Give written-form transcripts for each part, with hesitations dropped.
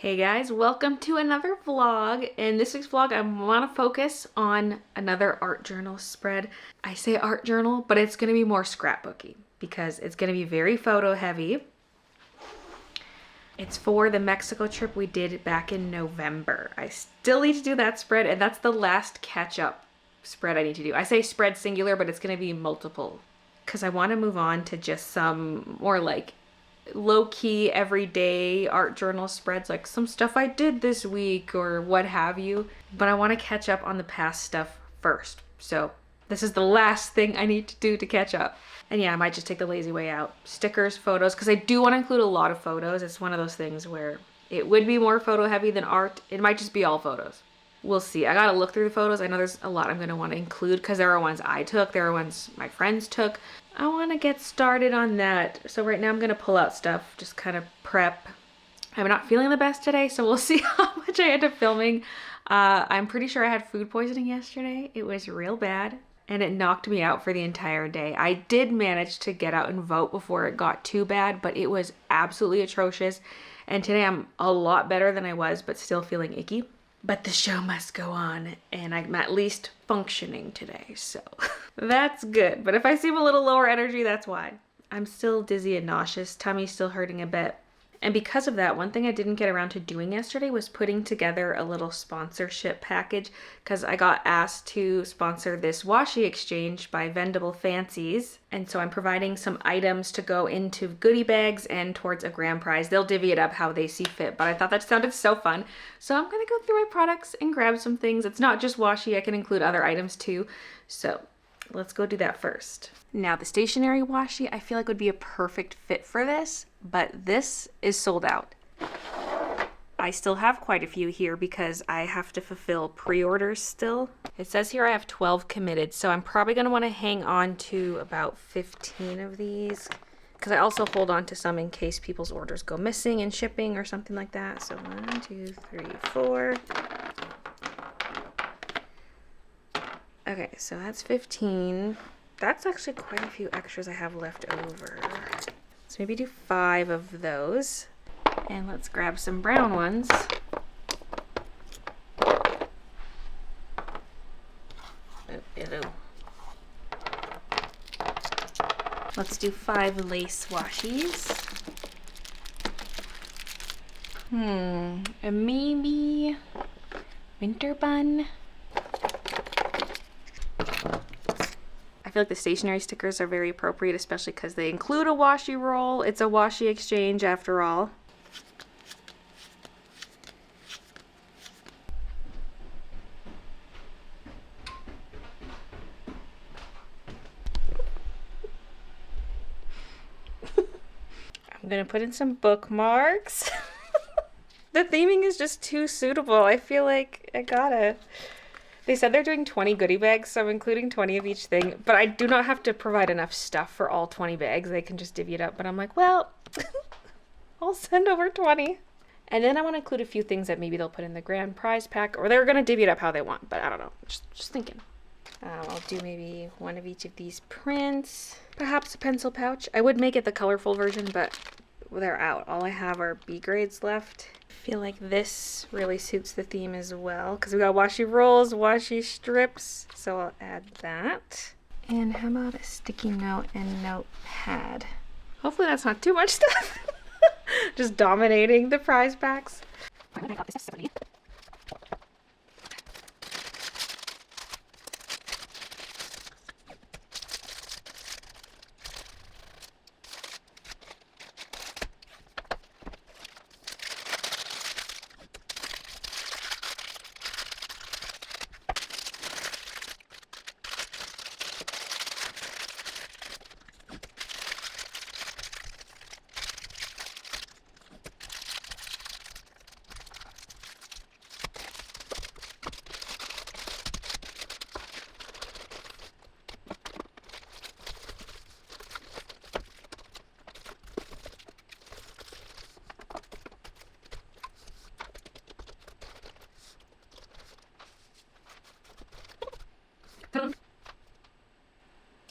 Hey guys, welcome to another vlog. In this week's vlog, I want to focus on another art journal spread. I say art journal, but it's going to be more scrapbooky because it's going to be very photo heavy. It's for the Mexico trip we did back in November. I still need to do that spread, and that's the last catch-up spread I need to do. I say spread singular, but it's going to be multiple because I want to move on to just some more like low-key everyday art journal spreads, like some stuff I did this week or what have you, but I want to catch up on the past stuff first. So this is the last thing I need to do to catch up. And yeah, I might just take the lazy way out. Stickers, photos, because I do want to include a lot of photos. It's one of those things where it would be more photo heavy than art. It might just be all photos. We'll see. I gotta look through the photos. I know there's a lot I'm gonna want to include because there are ones I took, there are ones my friends took. I want to get started on that. So right now I'm gonna pull out stuff, just kind of prep. I'm not feeling the best today, so we'll see how much I end up filming. I'm pretty sure I had food poisoning yesterday. It was real bad and it knocked me out for the entire day. I did manage to get out and vote before it got too bad, but it was absolutely atrocious. And today I'm a lot better than I was, but still feeling icky. But the show must go on, and I'm at least functioning today, so that's good. But if I seem a little lower energy, that's why. I'm still dizzy and nauseous, tummy's still hurting a bit. And because of that, one thing I didn't get around to doing yesterday was putting together a little sponsorship package, because I got asked to sponsor this washi exchange by Vendable Fancies. And so I'm providing some items to go into goodie bags and towards a grand prize. They'll divvy it up how they see fit, but I thought that sounded so fun. So I'm gonna go through my products and grab some things. It's not just washi, I can include other items too. So let's go do that first. Now the stationery washi I feel like would be a perfect fit for this, but this is sold out. I still have quite a few here because I have to fulfill pre-orders still. It says here I have 12 committed, so I'm probably going to want to hang on to about 15 of these because I also hold on to some in case people's orders go missing in shipping or something like that. So 1, 2, 3, 4. Okay, so that's 15. That's actually quite a few extras I have left over. So maybe do 5 of those. And let's grab some brown ones. Let's do 5 lace washies. And maybe winter bun. I feel like the stationery stickers are very appropriate, especially because they include a washi roll. It's a washi exchange after all. I'm gonna put in some bookmarks. The theming is just too suitable. I feel like I gotta. They said they're doing 20 goodie bags, so I'm including 20 of each thing, but I do not have to provide enough stuff for all 20 bags. They can just divvy it up, but I'm like, well, I'll send over 20. And then I want to include a few things that maybe they'll put in the grand prize pack, or they're going to divvy it up how they want, but I don't know. Just thinking. I'll do maybe one of each of these prints. Perhaps a pencil pouch. I would make it the colorful version, but they're out. All I have are B grades left. I feel like this really suits the theme as well because we got washi rolls, washi strips, so I'll add that. And how about a sticky note and notepad? Hopefully that's not too much stuff. Just dominating the prize packs.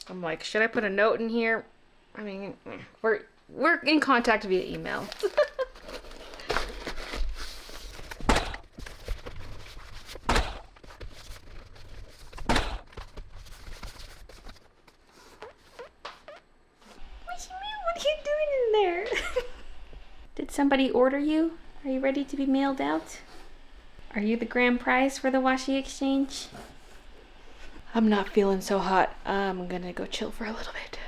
I'm like, should I put a note in here? I mean, we're in contact via email. somebody order you? Are you ready to be mailed out? Are you the grand prize for the washi exchange? I'm not feeling so hot. I'm gonna go chill for a little bit.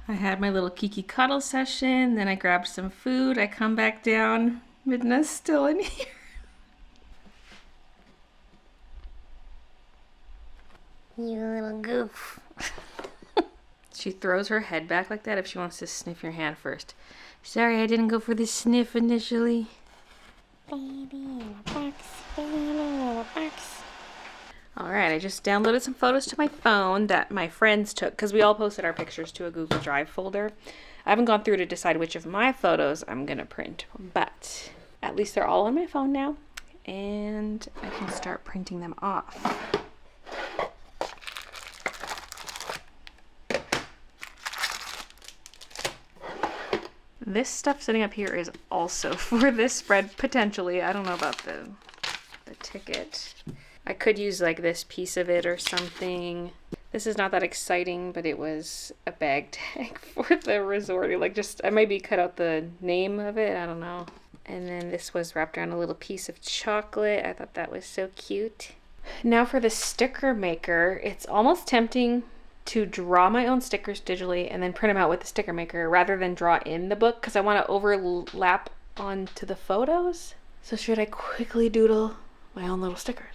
I had my little Kiki cuddle session, then I grabbed some food. I come back down, Midna's still in here. You little goof. She throws her head back like that if she wants to sniff your hand first. Sorry, I didn't go for the sniff initially. Baby in a box, baby in a box. Alright, I just downloaded some photos to my phone that my friends took because we all posted our pictures to a Google Drive folder. I haven't gone through to decide which of my photos I'm going to print, but at least they're all on my phone now and I can start printing them off. This stuff sitting up here is also for this spread, potentially. I don't know about the ticket. I could use like this piece of it or something. This is not that exciting, but it was a bag tag for the resort. Like just, I maybe cut out the name of it, I don't know. And then this was wrapped around a little piece of chocolate. I thought that was so cute. Now for the sticker maker, it's almost tempting to draw my own stickers digitally and then print them out with the sticker maker rather than draw in the book because I want to overlap onto the photos. So should I quickly doodle my own little stickers?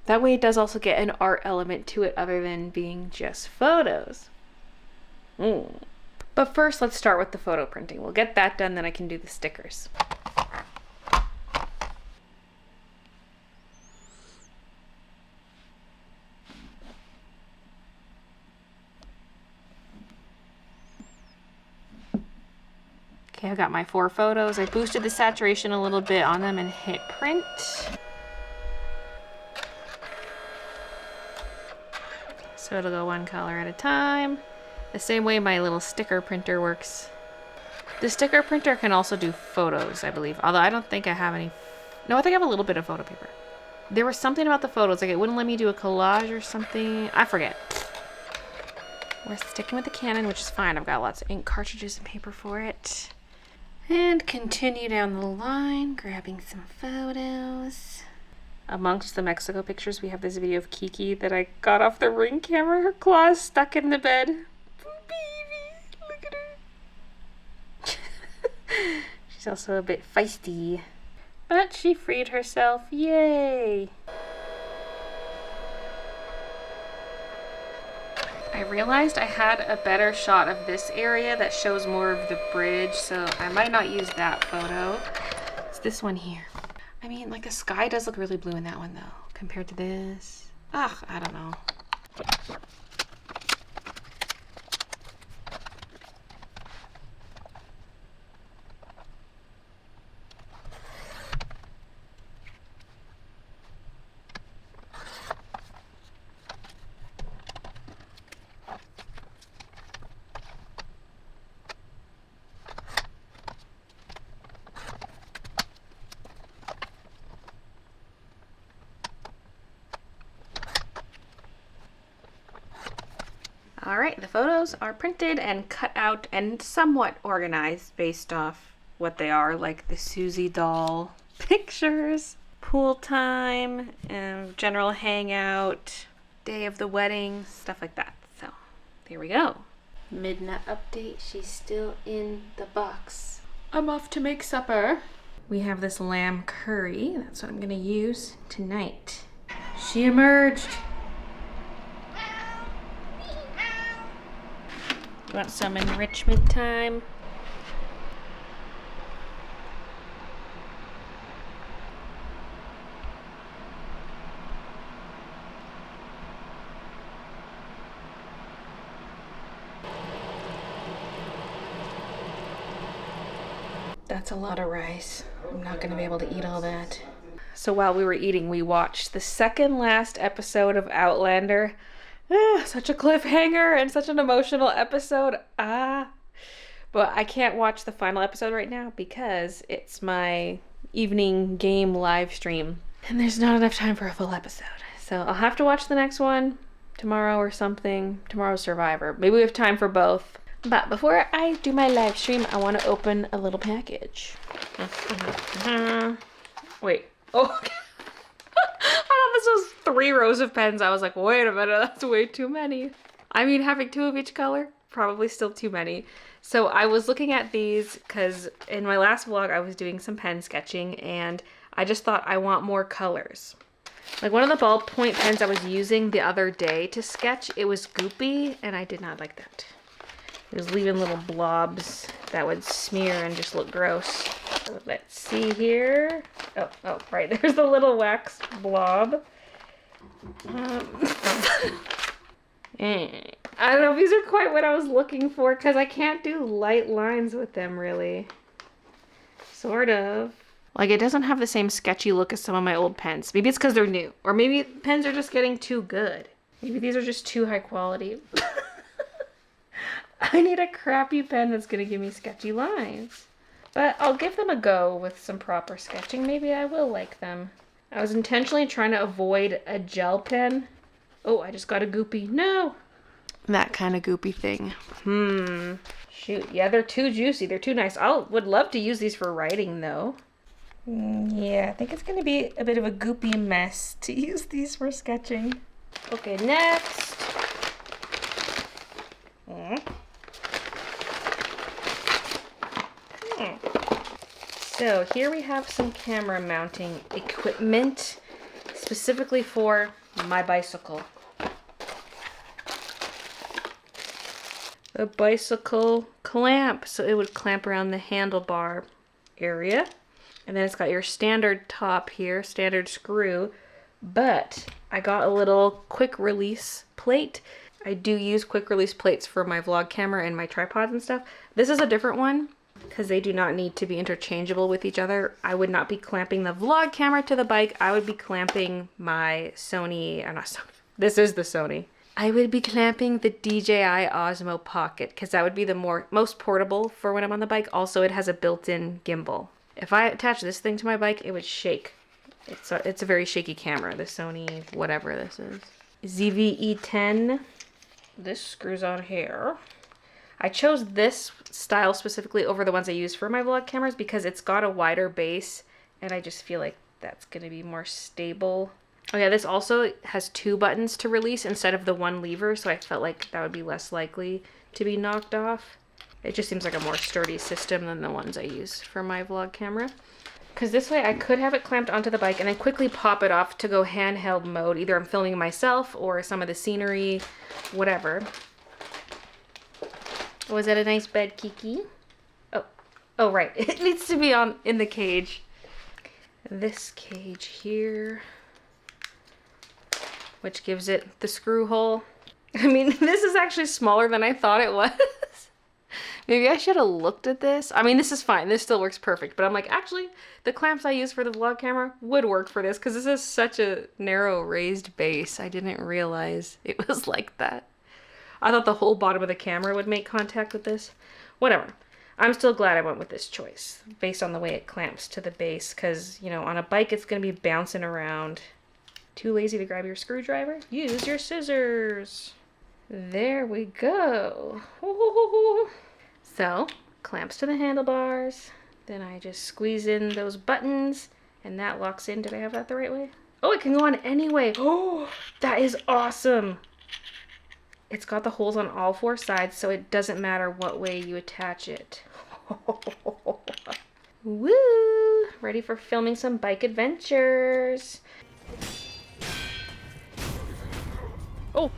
That way it does also get an art element to it other than being just photos. But first, let's start with the photo printing. We'll get that done, then I can do the stickers. Okay, I've got my 4 photos. I boosted the saturation a little bit on them and hit print. So it'll go one color at a time. The same way my little sticker printer works. The sticker printer can also do photos, I believe. Although I don't think I have any. No, I think I have a little bit of photo paper. There was something about the photos, like it wouldn't let me do a collage or something. I forget. We're sticking with the Canon, which is fine. I've got lots of ink cartridges and paper for it. And continue down the line, grabbing some photos. Amongst the Mexico pictures, we have this video of Kiki that I got off the Ring camera. Her claws stuck in the bed. Baby, look at her. She's also a bit feisty. But she freed herself. Yay! I realized I had a better shot of this area that shows more of the bridge, so I might not use that photo. It's this one here. I mean, like the sky does look really blue in that one though, compared to this. Ugh, I don't know. Alright, the photos are printed and cut out and somewhat organized based off what they are, like the Susie doll pictures, pool time, general hangout, day of the wedding, stuff like that. So, there we go. Midnight update, she's still in the box. I'm off to make supper. We have this lamb curry, that's what I'm gonna use tonight. She emerged. You want some enrichment time? That's a lot of rice. I'm not gonna be able to eat all that. So while we were eating, we watched the second last episode of Outlander. Such a cliffhanger and such an emotional episode. But I can't watch the final episode right now because it's my evening game live stream. And there's not enough time for a full episode. So I'll have to watch the next one tomorrow or something. Tomorrow's Survivor. Maybe we have time for both. But before I do my live stream, I want to open a little package. Wait. Oh, I thought this was 3 rows of pens. I was like, wait a minute, that's way too many. I mean, having 2 of each color, probably still too many. So I was looking at these because in my last vlog, I was doing some pen sketching and I just thought I want more colors. Like one of the ballpoint pens I was using the other day to sketch, it was goopy and I did not like that. It was leaving little blobs that would smear and just look gross. So let's see here. Oh, right. There's the little wax blob. I don't know if these are quite what I was looking for because I can't do light lines with them really. Sort of. Like it doesn't have the same sketchy look as some of my old pens. Maybe it's because they're new. Or maybe pens are just getting too good. Maybe these are just too high quality. I need a crappy pen that's going to give me sketchy lines. But I'll give them a go with some proper sketching. Maybe I will like them. I was intentionally trying to avoid a gel pen. Oh, I just got a goopy. No! That kind of goopy thing. Shoot. Yeah, they're too juicy. They're too nice. I would love to use these for writing, though. Yeah, I think it's going to be a bit of a goopy mess to use these for sketching. Okay, next. So here we have some camera mounting equipment specifically for my bicycle. A bicycle clamp, so it would clamp around the handlebar area. And then it's got your standard top here, standard screw, but I got a little quick release plate. I do use quick release plates for my vlog camera and my tripods and stuff. This is a different one because they do not need to be interchangeable with each other. I would not be clamping the vlog camera to the bike. I would be clamping my Sony, not Sony, this is the Sony. I would be clamping the DJI Osmo Pocket because that would be the most portable for when I'm on the bike. Also, it has a built-in gimbal. If I attach this thing to my bike, it would shake. It's a very shaky camera, the Sony whatever this is. ZV-E10. This screws on here. I chose this style specifically over the ones I use for my vlog cameras because it's got a wider base and I just feel like that's going to be more stable. Oh yeah, this also has 2 buttons to release instead of the 1 lever, so I felt like that would be less likely to be knocked off. It just seems like a more sturdy system than the ones I use for my vlog camera. Because this way I could have it clamped onto the bike and then quickly pop it off to go handheld mode. Either I'm filming myself or some of the scenery, whatever. Was that a nice bed, Kiki? Oh right, it needs to be in the cage. This cage here, which gives it the screw hole. I mean, this is actually smaller than I thought it was. Maybe I should have looked at this. I mean, this is fine. This still works perfect. But I'm like, actually, the clamps I use for the vlog camera would work for this because this is such a narrow raised base. I didn't realize it was like that. I thought the whole bottom of the camera would make contact with this. Whatever. I'm still glad I went with this choice based on the way it clamps to the base because, you know, on a bike it's going to be bouncing around. Too lazy to grab your screwdriver? Use your scissors. There we go. So, clamps to the handlebars. Then I just squeeze in those buttons and that locks in. Did I have that the right way? Oh, it can go on any way. Oh, that is awesome. It's got the holes on all 4 sides, so it doesn't matter what way you attach it. Woo! Ready for filming some bike adventures. Oh!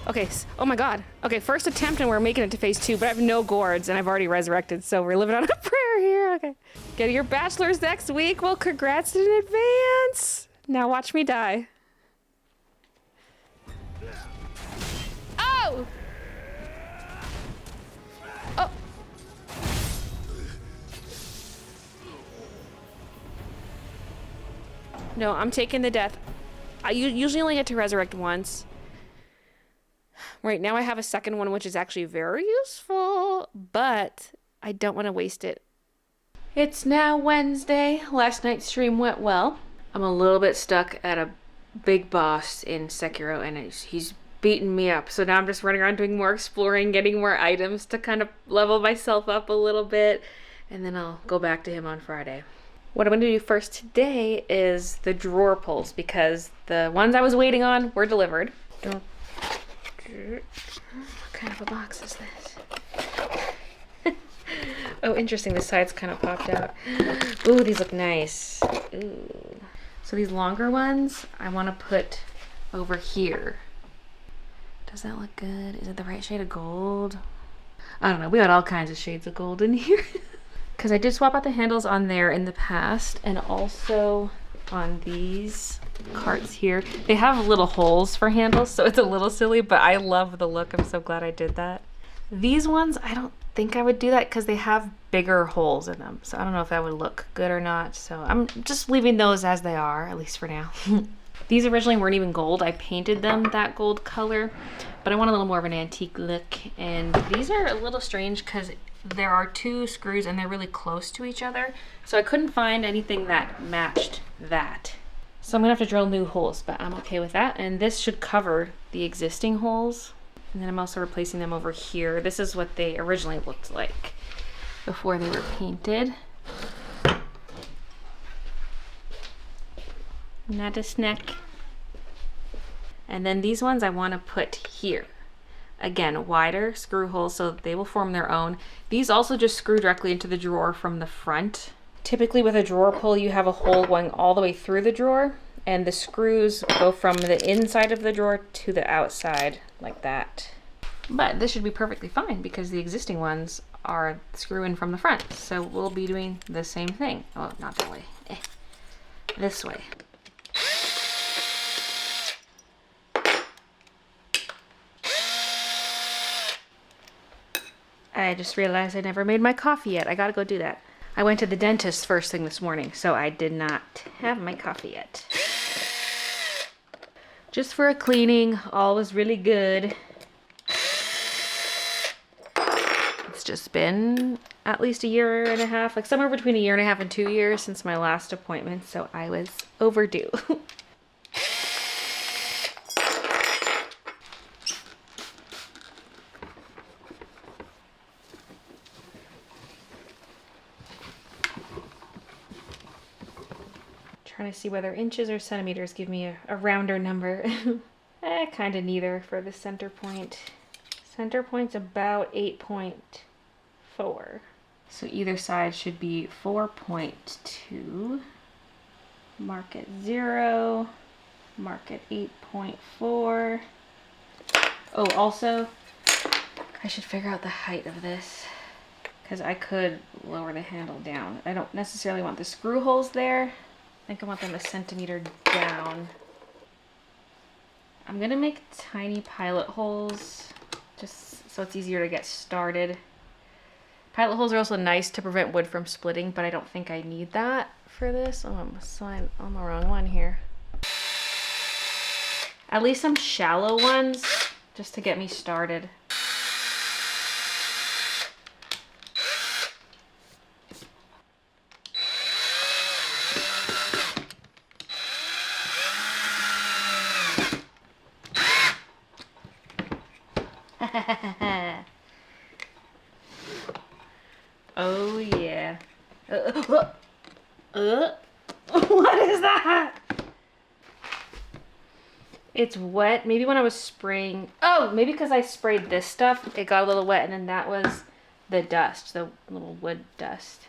Okay, oh my god. Okay, first attempt and we're making it to phase 2, but I have no gourds and I've already resurrected, so we're living on a prayer here. Okay. Getting your bachelor's next week? Well, congrats in advance! Now watch me die. Oh! Oh! No, I'm taking the death. I usually only get to resurrect once. Right now I have a second one, which is actually very useful, but I don't want to waste it. It's now Wednesday. Last night's stream went well. I'm a little bit stuck at a big boss in Sekiro, and he's beaten me up. So now I'm just running around doing more exploring, getting more items to kind of level myself up a little bit, and then I'll go back to him on Friday. What I'm going to do first today is the drawer pulls, because the ones I was waiting on were delivered. What kind of a box is this? Oh, interesting. The sides kind of popped out. Ooh, these look nice. Ooh. So these longer ones I want to put over here. Does that look good? Is it the right shade of gold? I don't know. We got all kinds of shades of gold in here. Because I did swap out the handles on there in the past, and also on these carts here. They have little holes for handles, so it's a little silly, but I love the look. I'm so glad I did that. These ones, I don't think I would do that because they have bigger holes in them. So I don't know if that would look good or not. So I'm just leaving those as they are, at least for now. These originally weren't even gold. I painted them that gold color, but I want a little more of an antique look. And these are a little strange because there are two screws and they're really close to each other. So I couldn't find anything that matched that. So I'm gonna have to drill new holes, but I'm okay with that. And this should cover the existing holes. And then I'm also replacing them over here. This is what they originally looked like before they were painted. Not a snack. And then these ones I want to put here. Again, wider screw holes so they will form their own. These also just screw directly into the drawer from the front. Typically with a drawer pull, you have a hole going all the way through the drawer, and the screws go from the inside of the drawer to the outside like that. But this should be perfectly fine because the existing ones are screw in from the front. So we'll be doing the same thing. Oh, not that way. This way. I just realized I never made my coffee yet. I gotta go do that. I went to the dentist first thing this morning, so I did not have my coffee yet. Just for a cleaning, all was really good. It's just been at least a year and a half, like somewhere between a year and a half and 2 years since my last appointment, so I was overdue. Trying to see whether inches or centimeters give me a rounder number. Kind of neither for the center point. Center point's about 8.4. So either side should be 4.2. Mark it 0. Mark it 8.4. Oh, also, I should figure out the height of this, because I could lower the handle down. I don't necessarily want the screw holes there. I think I want them a centimeter down. I'm gonna make tiny pilot holes just so it's easier to get started. Pilot holes are also nice to prevent wood from splitting, but I don't think I need that for this. Oh, I'm on the wrong one here. At least some shallow ones just to get me started. Oh yeah. What is that? It's wet. Maybe when I was spraying. Oh, maybe because I sprayed this stuff, it got a little wet, and then that was the dust, the little wood dust.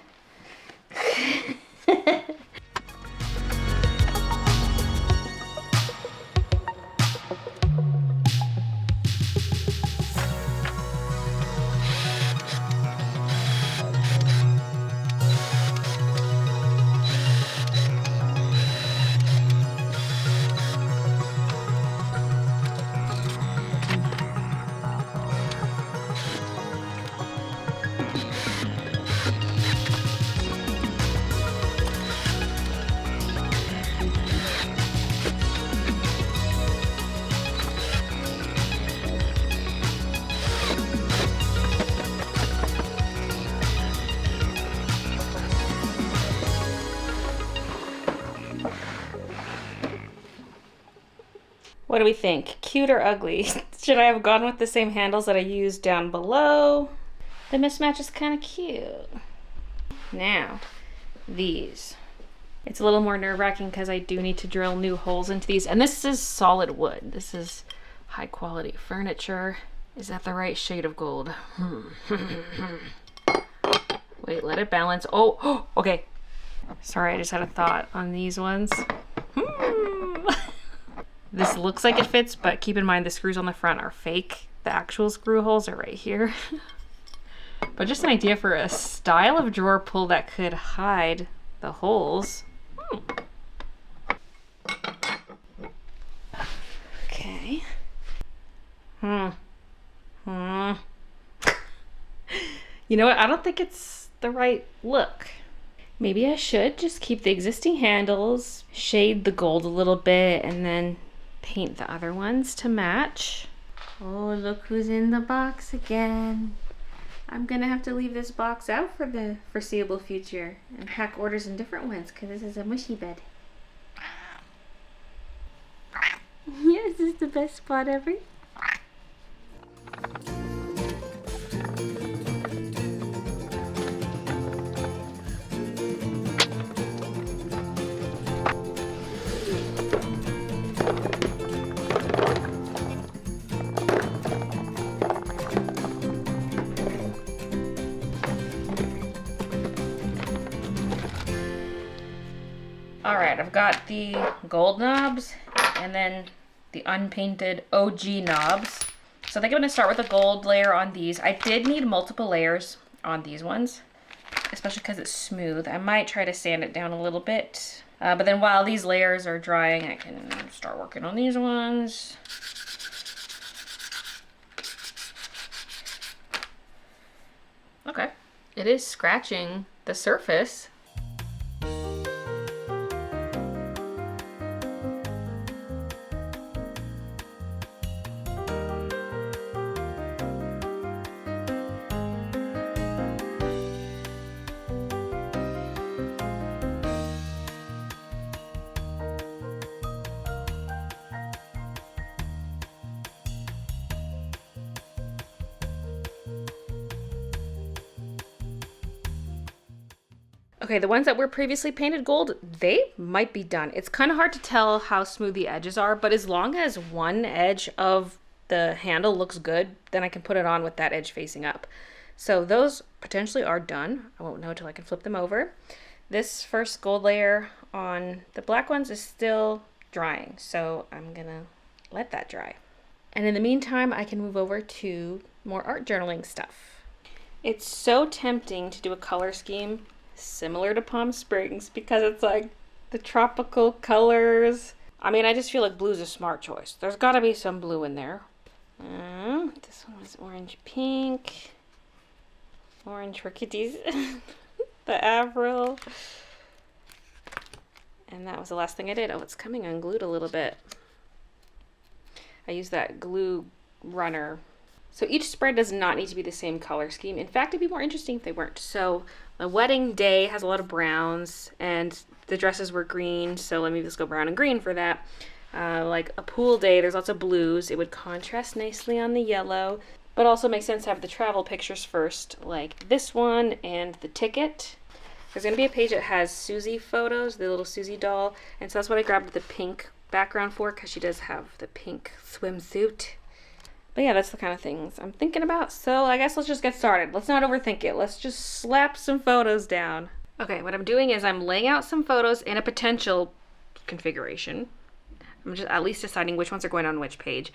What do we think? Cute or ugly? Should I have gone with the same handles that I used down below? The mismatch is kind of cute. Now, these. It's a little more nerve-wracking because I do need to drill new holes into these. And this is solid wood. This is high quality furniture. Is that the right shade of gold? Wait, let it balance. Oh, okay. Sorry, I just had a thought on these ones. This looks like it fits, but keep in mind the screws on the front are fake. The actual screw holes are right here. But just an idea for a style of drawer pull that could hide the holes. Okay. You know what? I don't think it's the right look. Maybe I should just keep the existing handles, shade the gold a little bit, and then paint the other ones to match. Oh, look who's in the box again. I'm gonna have to leave this box out for the foreseeable future and pack orders in different ones because this is a mushy bed. Yes, this is the best spot ever. All right, I've got the gold knobs and then the unpainted OG knobs. So I think I'm gonna start with a gold layer on these. I did need multiple layers on these ones, especially because it's smooth. I might try to sand it down a little bit. But then while these layers are drying, I can start working on these ones. Okay, it is scratching the surface. Okay, the ones that were previously painted gold, they might be done. It's kind of hard to tell how smooth the edges are, but as long as one edge of the handle looks good, then I can put it on with that edge facing up. So those potentially are done. I won't know until I can flip them over. This first gold layer on the black ones is still drying, so I'm gonna let that dry. And in the meantime, I can move over to more art journaling stuff. It's so tempting to do a color scheme similar to Palm Springs because it's like the tropical colors. I mean, I just feel like blue's a smart choice. There's got to be some blue in there. This one was orange pink. Orange for kitties. The Avril. And that was the last thing I did. Oh, it's coming unglued a little bit. I used that glue runner. So each spread does not need to be the same color scheme. In fact, it'd be more interesting if they weren't. So the wedding day has a lot of browns and the dresses were green. So let me just go brown and green for that. Like a pool day, there's lots of blues. It would contrast nicely on the yellow, but also makes sense to have the travel pictures first, like this one and the ticket. There's gonna be a page that has Susie photos, the little Susie doll. And so that's what I grabbed the pink background for because she does have the pink swimsuit. But yeah, that's the kind of things I'm thinking about. So I guess let's just get started. Let's not overthink it. Let's just slap some photos down. Okay, what I'm doing is I'm laying out some photos in a potential configuration. I'm just at least deciding which ones are going on which page.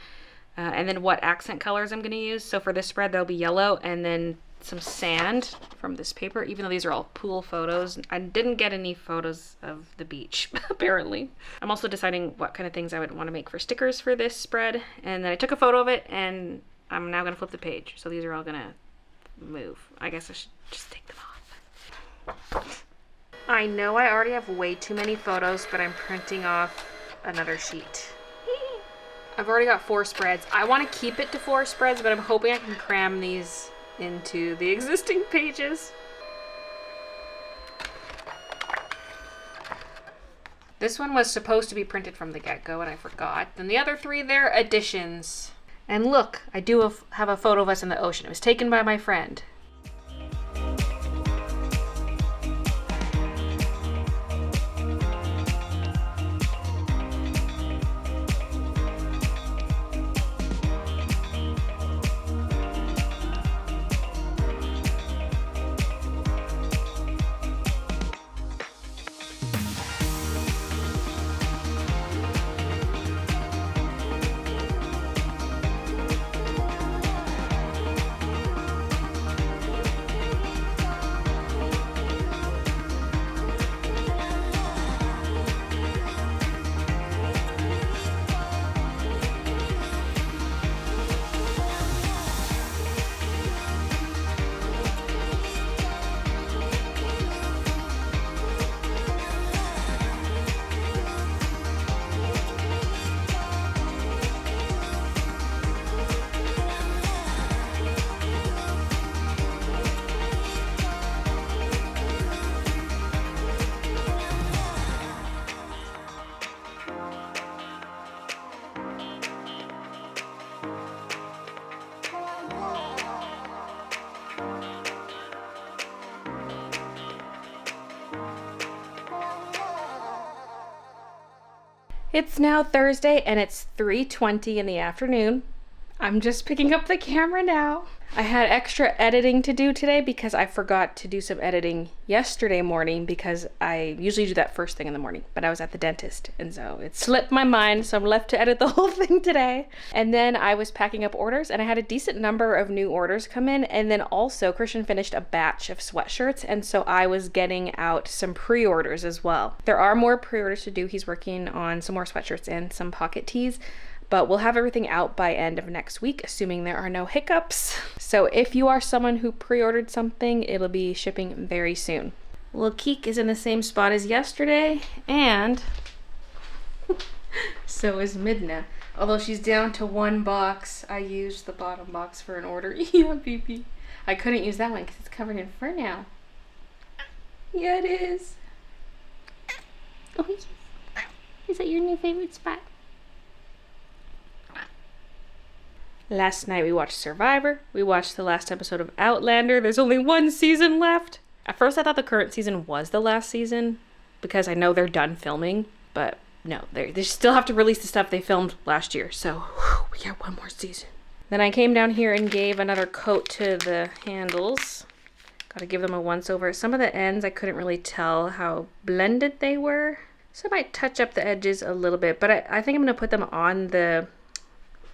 And then what accent colors I'm going to use. So for this spread, there'll be yellow and then some sand from this paper, even though these are all pool photos. I didn't get any photos of the beach, apparently. I'm also deciding what kind of things I would want to make for stickers for this spread. And then I took a photo of it, and I'm now going to flip the page. So these are all going to move. I guess I should just take them off. I know I already have way too many photos, but I'm printing off another sheet. I've already got 4 spreads. I want to keep it to 4 spreads, but I'm hoping I can cram these into the existing pages. This one was supposed to be printed from the get-go, and I forgot. Then the other 3, they're additions. And look, I do have a photo of us in the ocean. It was taken by my friend. It's now Thursday and it's 3:20 in the afternoon. I'm just picking up the camera now. I had extra editing to do today because I forgot to do some editing yesterday morning because I usually do that first thing in the morning, but I was at the dentist and so it slipped my mind, so I'm left to edit the whole thing today. And then I was packing up orders and I had a decent number of new orders come in, and then also Christian finished a batch of sweatshirts, and so I was getting out some pre-orders as well. There are more pre-orders to do. He's working on some more sweatshirts and some pocket tees, but we'll have everything out by end of next week, assuming there are no hiccups. So if you are someone who pre-ordered something, it'll be shipping very soon. Little Keek is in the same spot as yesterday, and so is Midna. Although she's down to 1 box, I used the bottom box for an order. Yeah, baby. I couldn't use that one because it's covered in fur now. Yeah, it is. Oh, yes. Is that your new favorite spot? Last night we watched Survivor. We watched the last episode of Outlander. There's only 1 season left. At first I thought the current season was the last season because I know they're done filming, but no, they still have to release the stuff they filmed last year. So whew, we got 1 more season. Then I came down here and gave another coat to the handles. Gotta give them a once over. Some of the ends I couldn't really tell how blended they were, so I might touch up the edges a little bit, but I think I'm gonna put them on the,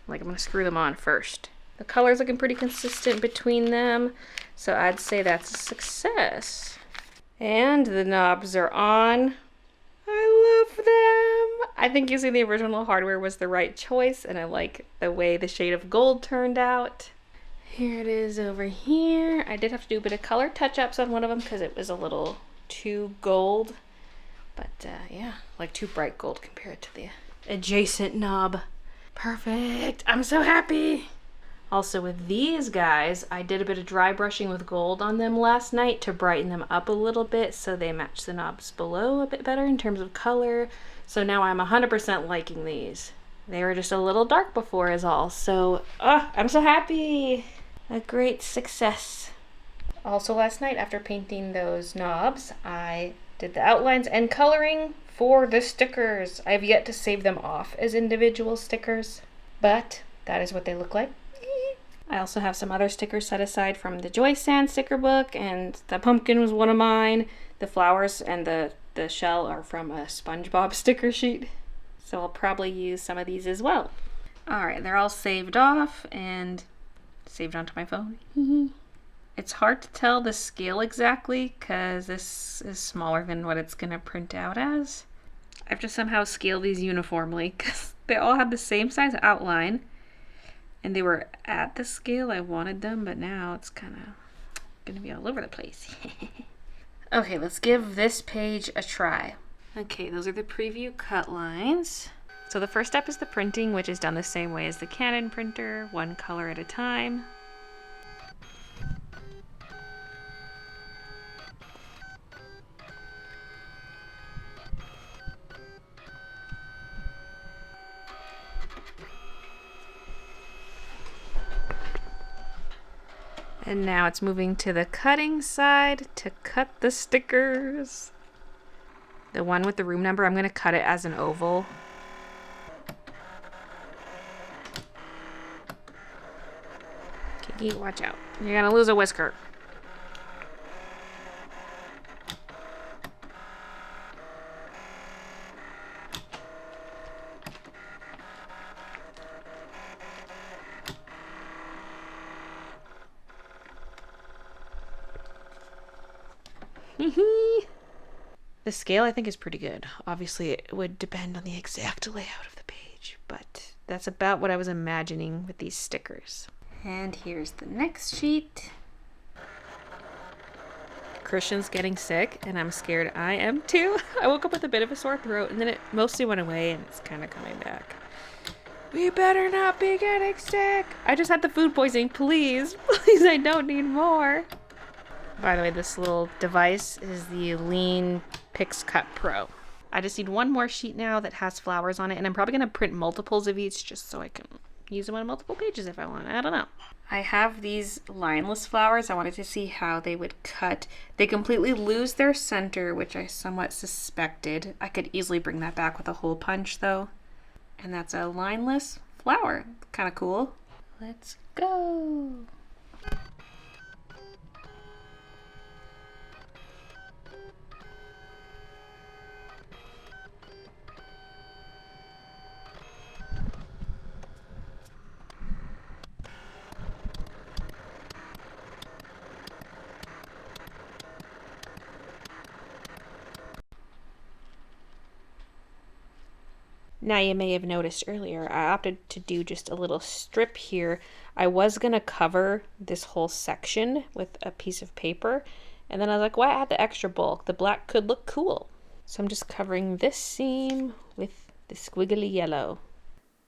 I'm gonna screw them on first. The color's looking pretty consistent between them, so I'd say that's a success. And the knobs are on. I love them. I think using the original hardware was the right choice, and I like the way the shade of gold turned out. Here it is over here. I did have to do a bit of color touch-ups on one of them because it was a little too gold. But yeah, like too bright gold compared to the adjacent knob. Perfect. I'm so happy. Also with these guys, I did a bit of dry brushing with gold on them last night to brighten them up a little bit so they match the knobs below a bit better in terms of color. So now I'm 100% liking these. They were just a little dark before is all. So I'm so happy. A great success. Also last night after painting those knobs, I did the outlines and coloring for the stickers. I have yet to save them off as individual stickers, but that is what they look like. I also have some other stickers set aside from the Joy Sand sticker book, and the pumpkin was one of mine. The flowers and the shell are from a SpongeBob sticker sheet, so I'll probably use some of these as well. Alright, they're all saved off and saved onto my phone. It's hard to tell the scale exactly because this is smaller than what it's going to print out as. I have to somehow scale these uniformly because they all have the same size outline and they were at the scale I wanted them, but now it's kind of going to be all over the place. Okay, let's give this page a try. Okay, those are the preview cut lines. So the first step is the printing, which is done the same way as the Canon printer, 1 color at a time. And now it's moving to the cutting side to cut the stickers. The one with the room number, I'm going to cut it as an oval. Kiki, watch out. You're going to lose a whisker. The scale I think is pretty good. Obviously it would depend on the exact layout of the page, but that's about what I was imagining with these stickers. And here's the next sheet. Christian's getting sick and I'm scared I am too. I woke up with a bit of a sore throat and then it mostly went away and it's kind of coming back. We better not be getting sick. I just had the food poisoning, please. Please, I don't need more. By the way, this little device is the Lean Pix Cut Pro. I just need one more sheet now that has flowers on it, and I'm probably going to print multiples of each just so I can use them on multiple pages if I want. I don't know. I have these lineless flowers. I wanted to see how they would cut. They completely lose their center, which I somewhat suspected. I could easily bring that back with a hole punch, though. And that's a lineless flower. Kind of cool. Let's go. Now you may have noticed earlier, I opted to do just a little strip here. I was going to cover this whole section with a piece of paper, and then I was like, why add the extra bulk? The black could look cool. So I'm just covering this seam with the squiggly yellow.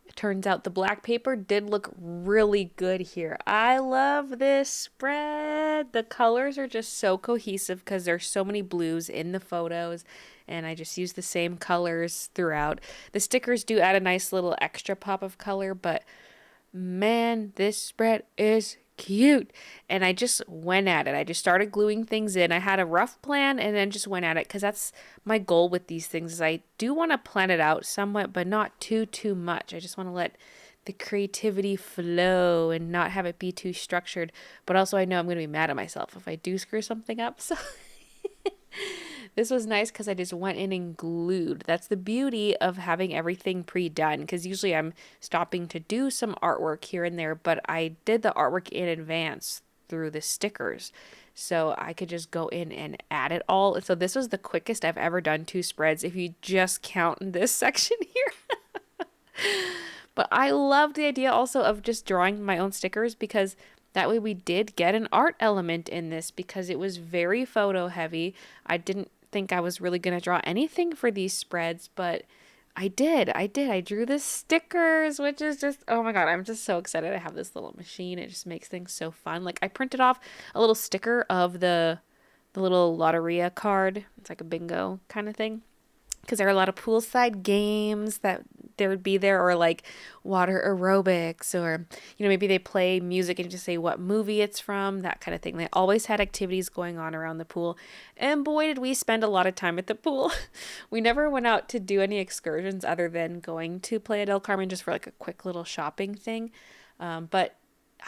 It turns out the black paper did look really good here. I love this spread. The colors are just so cohesive because there's so many blues in the photos. And I just use the same colors throughout. The stickers do add a nice little extra pop of color, but man, this spread is cute. And I just went at it. I just started gluing things in. I had a rough plan and then just went at it because that's my goal with these things. Is I do want to plan it out somewhat, but not too much. I just want to let the creativity flow and not have it be too structured. But also I know I'm going to be mad at myself if I do screw something up. So this was nice because I just went in and glued. That's the beauty of having everything pre-done, because usually I'm stopping to do some artwork here and there, but I did the artwork in advance through the stickers. So I could just go in and add it all. So this was the quickest I've ever done 2 spreads if you just count this section here. But I love the idea also of just drawing my own stickers, because that way we did get an art element in this, because it was very photo heavy. I didn't think I was really going to draw anything for these spreads, but I did. I drew the stickers, which is just, oh my God, I'm just so excited I have this little machine. It just makes things so fun. Like I printed off a little sticker of the little Lotteria card. It's like a bingo kind of thing, because there are a lot of poolside games that there would be there, or like water aerobics, or, you know, maybe they play music and just say what movie it's from, that kind of thing. They always had activities going on around the pool, and boy, did we spend a lot of time at the pool. We never went out to do any excursions other than going to Playa del Carmen just for like a quick little shopping thing. But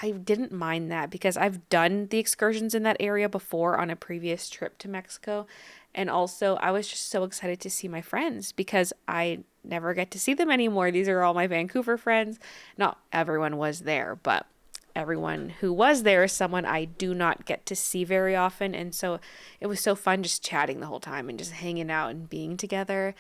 I didn't mind that because I've done the excursions in that area before on a previous trip to Mexico. And also I was just so excited to see my friends because I never get to see them anymore. These are all my Vancouver friends. Not everyone was there, but everyone who was there is someone I do not get to see very often. And so it was so fun just chatting the whole time and just hanging out and being together.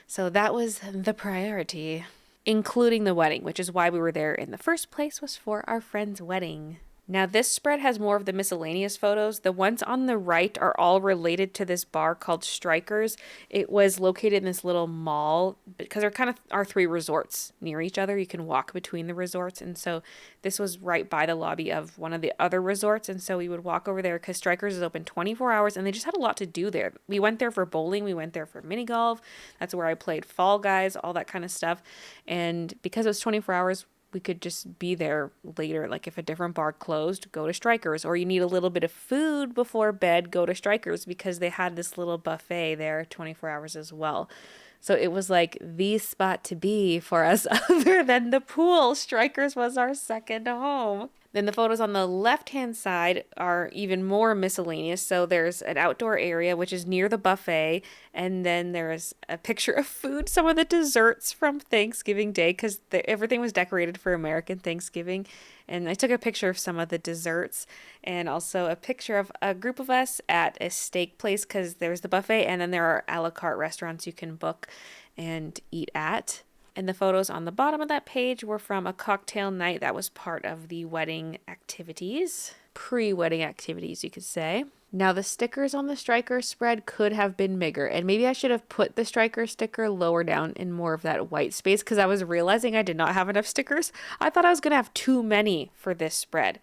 So that was the priority, including the wedding, which is why we were there in the first place, was for our friend's wedding. Now this spread has more of the miscellaneous photos. The ones on the right are all related to this bar called Strikers. It was located in this little mall because there kind of are 3 resorts near each other. You can walk between the resorts. And so this was right by the lobby of one of the other resorts. And so we would walk over there because Strikers is open 24 hours and they just had a lot to do there. We went there for bowling. We went there for mini golf. That's where I played Fall Guys, all that kind of stuff. And because it was 24 hours, we could just be there later. Like if a different bar closed, go to Strikers, or you need a little bit of food before bed, go to Strikers, because they had this little buffet there 24 hours as well. So it was like the spot to be for us other than the pool. Strikers was our second home. Then the photos on the left-hand side are even more miscellaneous. So there's an outdoor area, which is near the buffet. And then there's a picture of food, some of the desserts from Thanksgiving Day, because everything was decorated for American Thanksgiving. And I took a picture of some of the desserts and also a picture of a group of us at a steak place, because there's the buffet and then there are a la carte restaurants you can book and eat at. And the photos on the bottom of that page were from a cocktail night that was part of the wedding activities, pre-wedding activities, you could say. Now the stickers on the striker spread could have been bigger, and maybe I should have put the striker sticker lower down in more of that white space, because I was realizing I did not have enough stickers. I thought I was going to have too many for this spread,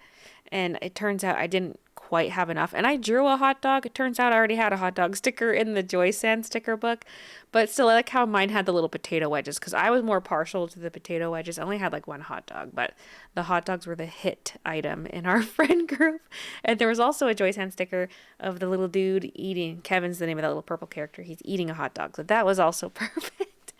and it turns out I didn't quite have enough. And I drew a hot dog. It turns out I already had a hot dog sticker in the Joy Sand sticker book, but still I like how mine had the little potato wedges, because I was more partial to the potato wedges. I only had like one hot dog, but the hot dogs were the hit item in our friend group. And there was also a Joy Sand sticker of the little dude eating, Kevin's the name of that little purple character, he's eating a hot dog, so that was also perfect.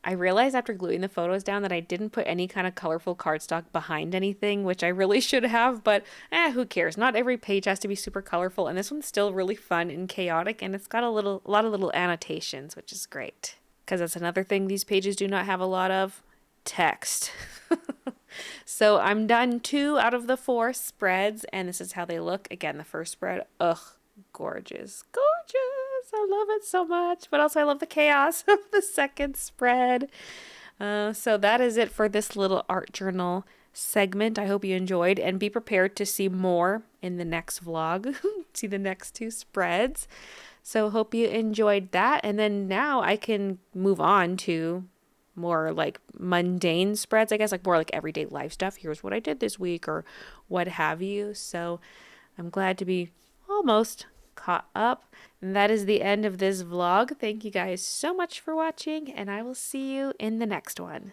I realized after gluing the photos down that I didn't put any kind of colorful cardstock behind anything, which I really should have, but who cares? Not every page has to be super colorful, and this one's still really fun and chaotic, and it's got a lot of little annotations, which is great. Because that's another thing these pages do not have a lot of: text. So I'm done 2 out of the 4 spreads, and this is how they look. Again, the first spread, ugh, gorgeous, gorgeous. I love it so much, but also I love the chaos of the second spread. So that is it for this little art journal segment. I hope you enjoyed, and be prepared to see more in the next vlog. See the next 2 spreads. So hope you enjoyed that, and then now I can move on to more like mundane spreads, I guess, like more like everyday life stuff. Here's what I did this week or what have you. So I'm glad to be almost caught up. And that is the end of this vlog. Thank you guys so much for watching, and I will see you in the next one.